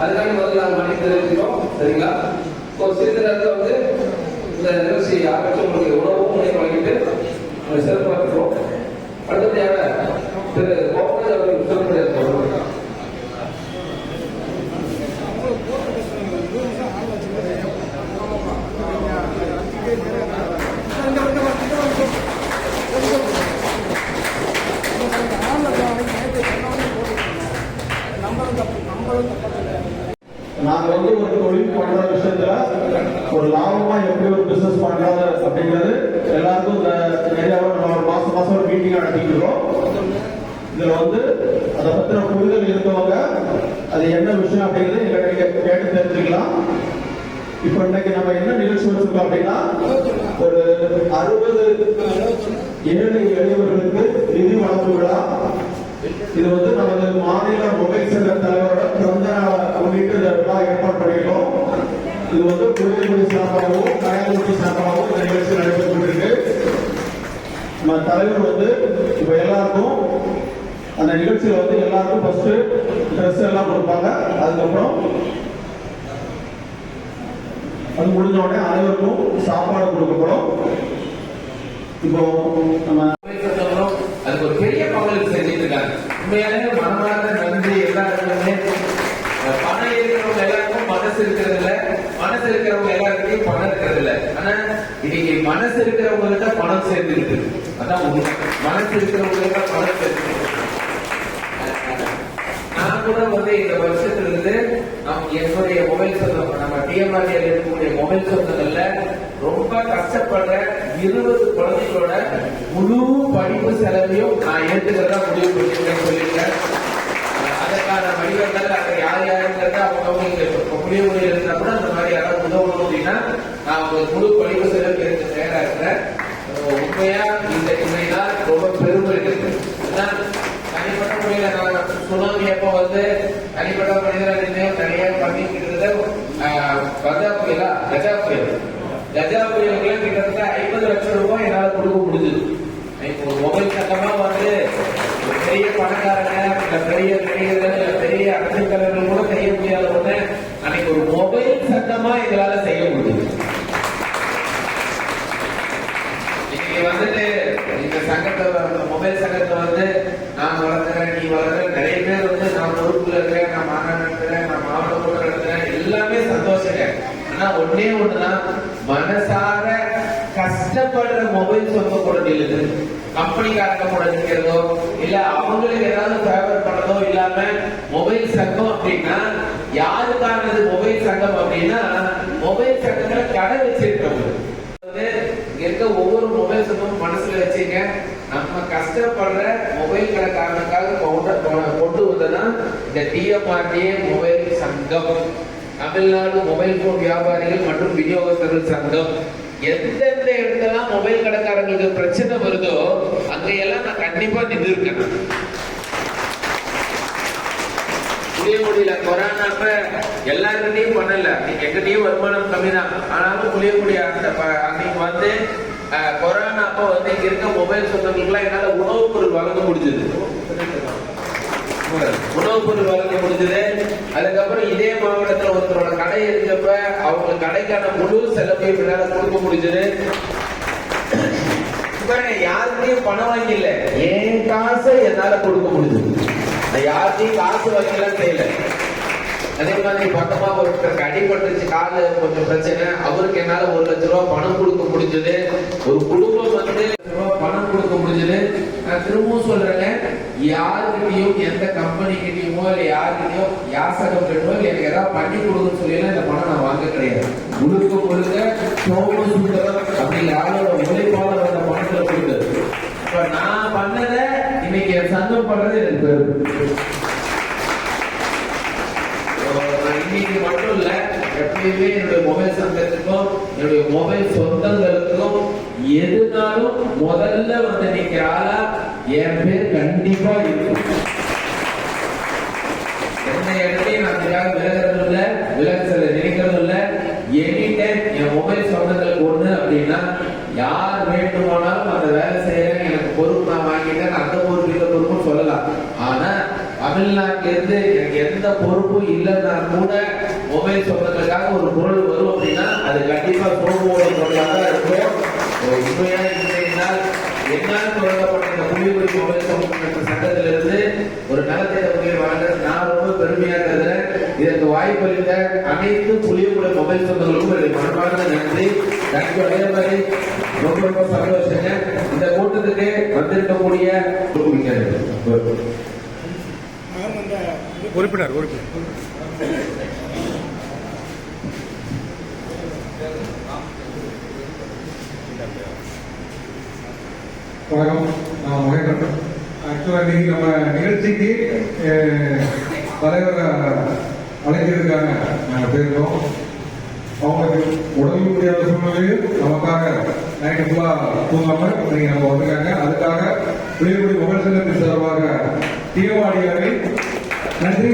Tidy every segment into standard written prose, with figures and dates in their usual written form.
அதுக்காக முதல்ல நாங்கள் மணி தெரிவிக்கிறோம். சரிங்களா? ஒரு சிறிது நேரத்தில் வந்து இந்த நிகழ்ச்சி ஆரம்பிச்சு உங்களுக்கு உணவும் முனையும் வழங்கிட்டு சிறப்பாக்குறோம். அடுத்தபடியாக திரு கோபால் அவர்கள் சிறப்பு நாங்க வந்து ஒரு தொழில் பண்ற விஷயத்துல ஒரு லாபமா எப்படி ஒரு பிசினஸ் பண்றது அப்படிங்கிறது எல்லாருக்கும் இந்த ஏரியாவை நம்ம ஒரு மாசம் ஒரு மீட்டிங் நடத்திட்டு இருக்கோம். இதுல வந்து அதை பத்தின புரிதல் இருக்கவங்க அது என்ன விஷயம் அப்படிங்கிறது எங்களுக்கு கேட்டு தெரிஞ்சுக்கலாம். இப்ப இன்னைக்கு நம்ம என்ன நிகழ்ச்சி வச்சிருக்கோம் அப்படின்னா ஒரு 60 ஏழை எளியவர்களுக்கு நிதி வழங்கு விழா. இது வந்து நமது மாநில மொபைல் சென்டர் தலைவரோட பிறந்த முன்னிட்டு இந்த விழா ஏற்பாடு பண்ணிக்கிறோம். இது வந்து புதுச்சேரி சார்பாகவும் கயல்குடி சார்பாகவும் இந்த நிகழ்ச்சி நடைபெற்று இருக்கு. நம்ம தலைவர் வந்து இப்ப எல்லாருக்கும் அந்த நிகழ்ச்சியில வந்து எல்லாருக்கும் ஃபர்ஸ்ட் ட்ரெஸ் எல்லாம் கொடுப்பாங்க. அதுக்கப்புறம் அது முடிஞ்ச உடனே அனைவருக்கும் சாப்பாடு கொடுக்கப்படும். இப்போ நம்ம அதுக்கு ஒரு பெரிய பங்களிப்பு செஞ்சுட்டு இருக்காங்க. உண்மையாலே மனமார்ந்த நன்றி எல்லாருக்குமே. பணம் இருக்கிறவங்க எல்லாருக்கும் மனசு இருக்கிறது இல்ல, மனசு இருக்கிறவங்க எல்லாருக்கும் பணம் இருக்கிறது இல்ல. ஆனா இன்னைக்கு மனசு இருக்கிறவங்ககிட்ட பணம் சேர்ந்து இருக்கு. அதான் உண்மை. மனசு இருக்கிறவங்ககிட்ட பணம் சேர்ந்து. நான் கூட வந்து இந்த வருஷத்துல இருந்து என்னுடைய மொபைல் சொந்தம் நம்ம டிஎம்ஆர்டியில் இருக்கக்கூடிய மொபைல் சொந்தங்கள்ல ரொம்ப கஷ்டப்படுற 20 குழந்தைகளோட முழு படிப்பு செலவையும் நான் ஏற்றுக்கிறதா முடிவு பண்ணிருக்கேன் சொல்லியிருக்கேன். அதற்கான வடிவங்கள் அதை யார் யாருங்கிறத அவங்க முடிவு இருந்தா கூட அந்த மாதிரி யாராவது உதவணும் அப்படின்னா நான் அவங்க முழு படிப்பு செலவு எடுத்து தயாரா இருக்கிறேன். உண்மையா இந்த இன்றைதான் ரொம்ப பெருமை இருக்கு. தனிப்பட்ட முறையில நான் சுனாமி அப்ப வந்து தனிப்பட்ட மனிதர்கள் தனியா பண்ணிக்கிட்டு கஜா புயலுக்கு கிட்டத்தட்ட 50 லட்சம் ரூபாய் என்னால கொடுக்க முடிஞ்சது. இப்போ மொபைல் சட்டமா வந்து பெரிய பணக்காரங்க இல்ல பெரிய நடிகர்கள் இல்ல பெரிய அரசியல்வாதிகள் கூட செய்ய முடியாத ஒண்ணு அன்னைக்கு ஒரு மொபைல் சட்டமா எங்களால செய்ய முடியுது. இன்னைக்கு வந்துட்டு இந்த சங்கத்தை மொபைல் சங்கத்தை வந்து நான் வளர்க்கிறேன், நீ வளர்க்கிற நிறைய பேர் வந்து நான் பொறுப்புல இருக்கிறேன், நான் மாநாடு நடத்துறேன், நான் மாவட்ட கூட்டம் நடத்துறேன், எல்லாமே சந்தோஷங்க. ஆனா ஒன்னே ஒண்ணுதான், மனசார கஷ்டப்படுற மொபைல் சொந்த கூட நில்லுது. கம்பெனிக்காரங்க கூட நிற்கிறதோ இல்ல அவங்களுக்கு ஏதாவது ஃபேவர் பண்ணதோ இல்லாம மொபைல் சங்கம் அப்படின்னா யாருக்கானது மொபைல் சங்கம் அப்படின்னா கடை வச்சிருக்கவங்க இங்க இருக்க ஒவ்வொரு மொபைல் சொந்தமும் மனசுல வச்சுங்க. நம்ம கஷ்டப்படுற மொபைல் கடைக்காரனுக்காக கொண்டு வந்தனா இந்த டிஎம்ஆர்டிஏ மொபைல் சங்கம், தமிழ்நாடு மொபைல் போன் வியாபாரிகள் மற்றும் விநியோகஸ்தர்கள் சங்கம். எந்தெந்த இடத்துலாம் மொபைல் கடைக்காரங்களுக்கு பிரச்சனை வருதோ அங்கெல்லாம் நான் கண்டிப்பா நின்று இருக்கேன். புளியங்குடியில கொரோனா அப்ப எல்லாருக்கிட்டையும் பண்ணல, எங்கிட்டையும் வருமானம் கம்மி தான். ஆனாலும் புளியங்குடி அந்த அன்னைக்கு வந்து கொரோனா அப்ப வந்து இங்க இருக்க மொபைல் சொந்தங்களுக்குலாம் என்னால உணவுப் பொருள் வழங்க முடிஞ்சது. உணவுப் பொருள் வழங்க முடிஞ்சது. அதுக்கப்புறம் இதே மாவட்டத்துல ஒருத்தரோட கடை இருக்கப்ப அவங்க கடைக்கான முழு செலவையும் என்னால கொடுக்க முடிஞ்சது. யாருக்கையும் பணம் வாங்கல, என் காசை என்னால கொடுக்க முடிஞ்சது. யார்த்தையும் காசு வாங்கலாம் செய்யல. அதே மாதிரி பக்கமா ஒருத்தருக்கு அடிபட்டுச்சு, காலு கொஞ்சம் பிரச்சனை, அவருக்கு என்னால 1 லட்சம் ரூபாய் பணம் கொடுக்க முடிஞ்சது. ஒரு குடும்பம் வந்து பணம் கொடுக்க முடிஞ்சது. நான் திரும்பவும் சொல்றேன், யாருக்கிட்டையும் எந்த கம்பெனி கிட்டையுமோ இல்ல யாருக்கிட்டையும் யாசகம் கட்டோ இல்ல எனக்கு ஏதாவது பண்ணி கொடுக்குன்னு சொல்லி இந்த பணம் நான் வாங்க கிடையாது. முழுக்க முழுக்க அப்படி யாரோட உழைப்பால வந்த பணத்துல கொடுத்தது. இப்ப நான் பண்ணதை இன்னைக்கு என் சங்கம் பண்றது எனக்கு பெருமை. இன்னைக்கு மட்டும் இல்ல, எப்பயுமே என்னுடைய மொபைல் சங்கத்துக்கும் என்னுடைய மொபைல் சொந்தங்களுக்கும் எதுனாலும் முதல்ல வந்து நிக்கிற ஆளா என் பேர் கண்டிப்பா இருக்கும். எந்த இடத்தையும் நான் அதுக்காக விலகிறது இல்ல, விலக செல்ல நினைக்கிறதும் இல்ல. எனி டைம் என் மொபைல் சொந்தங்களுக்கு ஒண்ணு அப்படின்னா யார் வேண்டுமானாலும் அந்த வேலை செய்யறேன், எனக்கு பொறுப்பு நான் வாங்கிட்டேன், அந்த பொறுப்பு இந்த பொறுப்புன்னு சொல்லலாம். ஆனா தமிழ்நாட்டில இருந்து எனக்கு எந்த பொறுப்பும் இல்லைன்னா கூட மொபைல் சொந்தங்களுக்காக ஒரு பொருள் வரும் அப்படின்னா அது கண்டிப்பா சோமோட பொருளாக தான் இருக்கும். உண்மையா என்னால் தொடங்கப்பட்ட இந்த புலிகுடி மொபைல் சங்கத்திலிருந்து ஒரு நலத்திட்ட உதவி வழங்க நான் ரொம்ப பெருமையா இருக்கிறேன். இதற்கு வாய்ப்பளித்த அனைத்து புலிகுடி மொபைல் சொந்தங்களுக்கும் என்னுடைய மனமார்ந்த நன்றி. அதே மாதிரி ரொம்ப ரொம்ப சந்தோஷங்க. இந்த கூட்டத்துக்கு வந்திருக்கக்கூடிய உறுப்பினர் வணக்கம், நான் மகேந்திரன். ஆக்சுவலாக இன்னைக்கு நம்ம நிகழ்ச்சிக்கு தலைவர் அழைக்கிறதுக்காக நாங்கள் போயிருக்கோம். அவங்களுக்கு உடல் முடியாத சூழ்நிலையும் நமக்காக நைட்டு ஃபுல்லாக தூங்காமல் இன்னைக்கு நம்ம வந்திருக்காங்க. அதுக்காக புலிகுடி மொபைல் சங்கத்தின் சார்பாக தீர்மானிகளை நன்றி.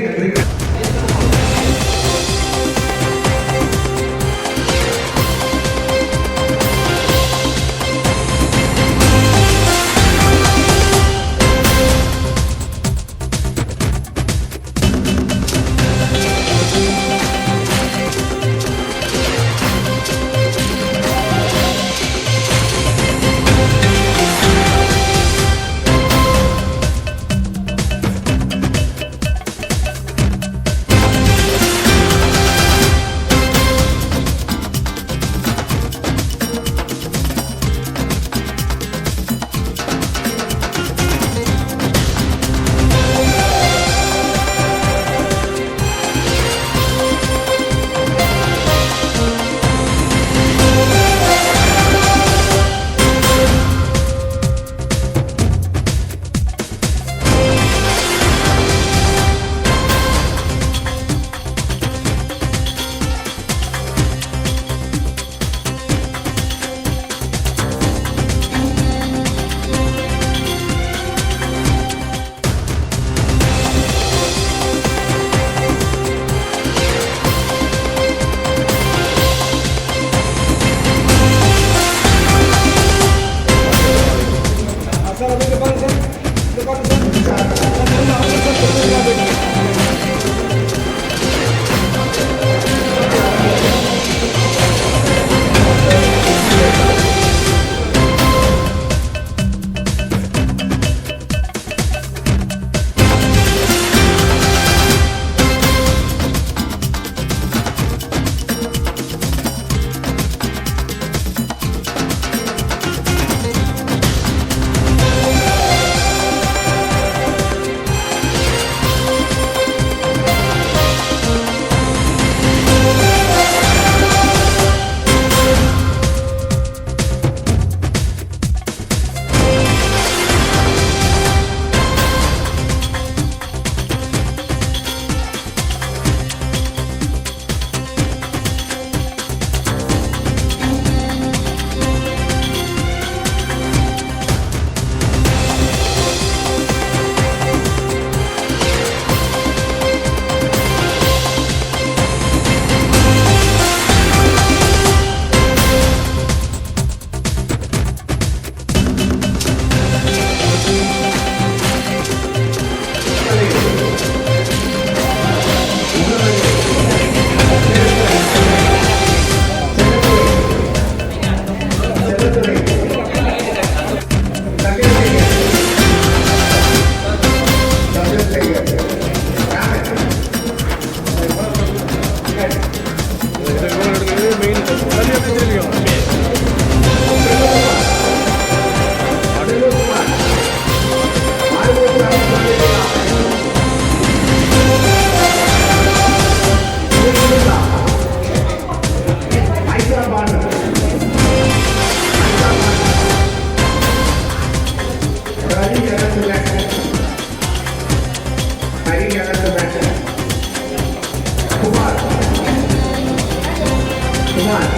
குமார்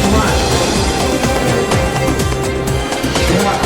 குமார் குமார்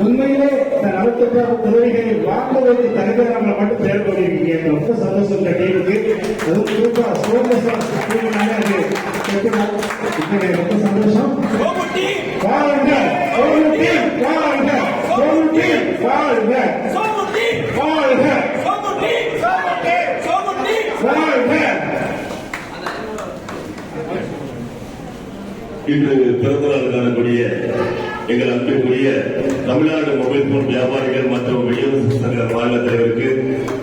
உண்மையிலே இந்த நலத்திட்ட உதவிகளை வாங்க வைத்து தகுதியானவங்களை மட்டும் பேர் பண்ணிருக்கீங்க. ரொம்ப சந்தோஷம் இந்த டீமுக்கு. அதுவும் குறிப்பா சோமேஸ்வரன் அது ரொம்ப சந்தோஷம். வாழ்க வாழ்க வாழ்க வாழ்க வாழ்க வாழ்க. இன்று பிறந்தநாள் காணக்கூடிய எங்கள் அன்பிற்குரிய தமிழ்நாடு மொபைல் போன் வியாபாரிகள் மற்றும் விநியோக சங்க மாநில தலைவருக்கு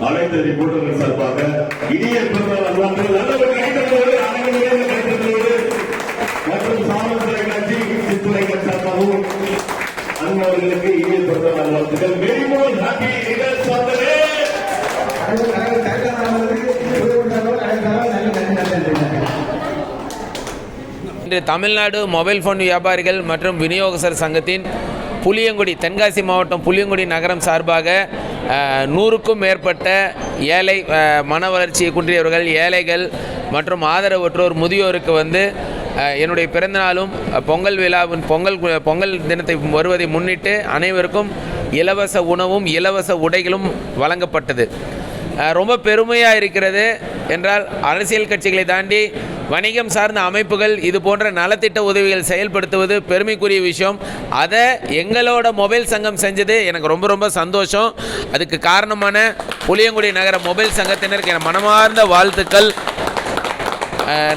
அனைத்து ரிப்போர்ட்டர்கள் சார்பாக இனிய பிறந்தநாள் நல்வாழ்த்துக்கள். நல்ல கைத்தட்டலோடு அனைவரும் கைத்தட்டலோடு மற்றும் சாமன் தொலைக்காட்சி சித்துரைகள் சார்பாகவும் அன்பவர்களுக்கு இனிய பிறந்தநாள் நல்வாழ்த்துக்கள். Very more happy returns of the day. இன்று தமிழ்நாடு மொபைல் ஃபோன் வியாபாரிகள் மற்றும் விநியோகஸ்தர் சங்கத்தின் புளியங்குடி தென்காசி மாவட்டம் புளியங்குடி நகரம் சார்பாக 100க்கும் மேற்பட்ட ஏழை மன வளர்ச்சியை குன்றியவர்கள், ஏழைகள் மற்றும் ஆதரவற்றோர், முதியோருக்கு என்னுடைய பிறந்தநாளும் பொங்கல் விழாவின் பொங்கல் தினத்தை வருவதை முன்னிட்டு அனைவருக்கும் இலவச உணவும் இலவச உடைகளும் வழங்கப்பட்டது. ரொம்ப பெருமையாக இருக்கிறது. என்றால் அரசியல் கட்சிகளை தாண்டி வணிகம் சார்ந்த அமைப்புகள் இது போன்ற நலத்திட்ட உதவிகள் செயல்படுத்துவது பெருமைக்குரிய விஷயம். அதை எங்களோட மொபைல் சங்கம் செஞ்சது எனக்கு ரொம்ப ரொம்ப சந்தோஷம். அதுக்கு காரணமான புளியங்குடி நகர மொபைல் சங்கத்தினருக்கு என் மனமார்ந்த வாழ்த்துக்கள்.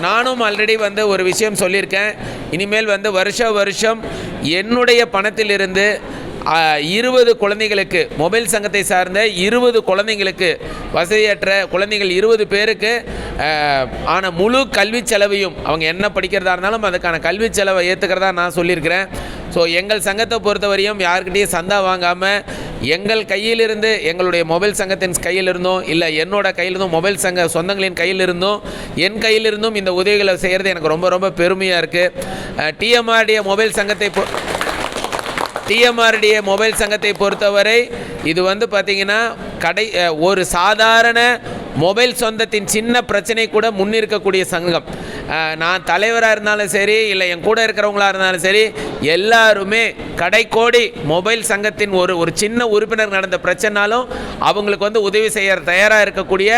நானும் ஆல்ரெடி ஒரு விஷயம் சொல்லியிருக்கேன். இனிமேல் வருஷம் என்னுடைய பணத்திலிருந்து 20 குழந்தைகளுக்கு, மொபைல் சங்கத்தை சார்ந்த 20 குழந்தைங்களுக்கு, வசதியற்ற குழந்தைகள் 20 பேருக்கு ஆன முழு கல்வி செலவையும், அவங்க என்ன படிக்கிறதா இருந்தாலும் அதுக்கான கல்வி செலவை ஏற்றுக்கிறதா நான் சொல்லியிருக்கிறேன். ஸோ எங்கள் சங்கத்தை பொறுத்தவரையும் யாருக்கிட்டையும் சந்தா வாங்காமல் எங்கள் கையிலிருந்து, எங்களுடைய மொபைல் சங்கத்தின் கையிலிருந்தும் இல்லை என்னோட கையிலிருந்தும் மொபைல் சங்க சொந்தங்களின் கையிலிருந்தும் என் கையிலிருந்தும் இந்த உதவிகளை செய்கிறது எனக்கு ரொம்ப ரொம்ப பெருமையாக இருக்குது. டிஎம்ஆர்டிஏ மொபைல் சங்கத்தை பொறுத்தவரை இது பார்த்திங்கன்னா ஒரு சாதாரண மொபைல் சொந்தத்தின் சின்ன பிரச்சனை கூட முன்னிற்கக்கூடிய சங்கம். நான் தலைவராக இருந்தாலும் சரி, இல்லை என் கூட இருக்கிறவங்களாக இருந்தாலும் சரி, எல்லாருமே கடைக்கோடி மொபைல் சங்கத்தின் ஒரு சின்ன உறுப்பினர் நடந்த பிரச்சனைனாலும் அவங்களுக்கு உதவி செய்ய தயாராக இருக்கக்கூடிய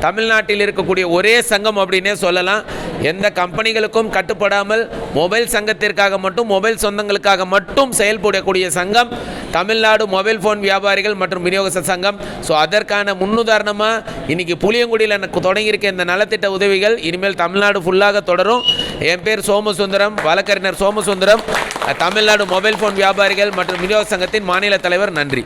தமிழ்நாட்டில் இருக்கக்கூடிய ஒரே சங்கம் அப்படின்னே சொல்லலாம். எந்த கம்பெனிகளுக்கும் கட்டுப்படாமல் மொபைல் சங்கத்திற்காக மட்டும், மொபைல் சொந்தங்களுக்காக மட்டும் செயல்படக்கூடிய சங்கம் தமிழ்நாடு மொபைல் ஃபோன் வியாபாரிகள் மற்றும் விநியோகஸ்தர் சங்கம். ஸோ அதற்கான முன்னுதாரணமாக இன்றைக்கி புளியங்குடியில் எனக்கு தொடங்கியிருக்க இந்த நலத்திட்ட உதவிகள் இனிமேல் தமிழ்நாடு ஃபுல்லாக தொடரும். என் பேர் சோமசுந்தரம், வழக்கறிஞர் சோமசுந்தரம், தமிழ்நாடு மொபைல் ஃபோன் வியாபாரிகள் மற்றும் விநியோக சங்கத்தின் மாநில தலைவர். நன்றி.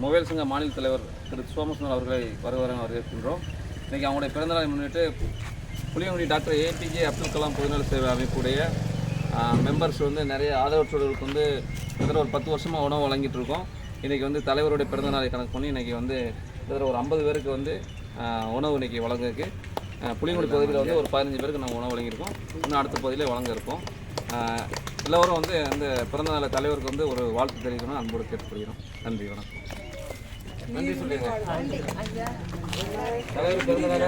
மொபைல் சங்க மாநில தலைவர் திரு சோமசுந்தர் அவர்களை வரவேற்கின்றோம். இன்றைக்கி அவங்களுடைய பிறந்தநாளை முன்னிட்டு புளியங்குடி டாக்டர் ஏபிஜே அப்துல் கலாம் பொதுநல சேவை அமைப்புடைய மெம்பர்ஸ் வந்து நிறைய ஆதரவற்றோர்களுக்கு வந்து கிட்டத்தட்ட ஒரு 10 வருஷமாக உணவு வழங்கிட்டு இருக்கோம். இன்றைக்கி வந்து தலைவருடைய பிறந்தநாளை கணக்கு பண்ணி இன்றைக்கி வந்து கிட்டத்தட்ட ஒரு 50 பேருக்கு வந்து உணவு இன்றைக்கி வழங்கிருக்கு. புளியங்குடி பகுதியில் வந்து ஒரு 15 பேருக்கு நாங்கள் உணவு வழங்கியிருக்கோம். இன்னும் அடுத்த பகுதியில் வழங்க இருக்கோம். எல்லோரும் வந்து அந்த பிறந்தநாள தலைவருக்கு வந்து ஒரு வாழ்த்து தெரிவிக்கணும் அன்போடு கேட்டுக்கொள்கிறோம். நன்றி, வணக்கம். நன்றி சொல்லுங்க. தலைவர் பிறந்தநாள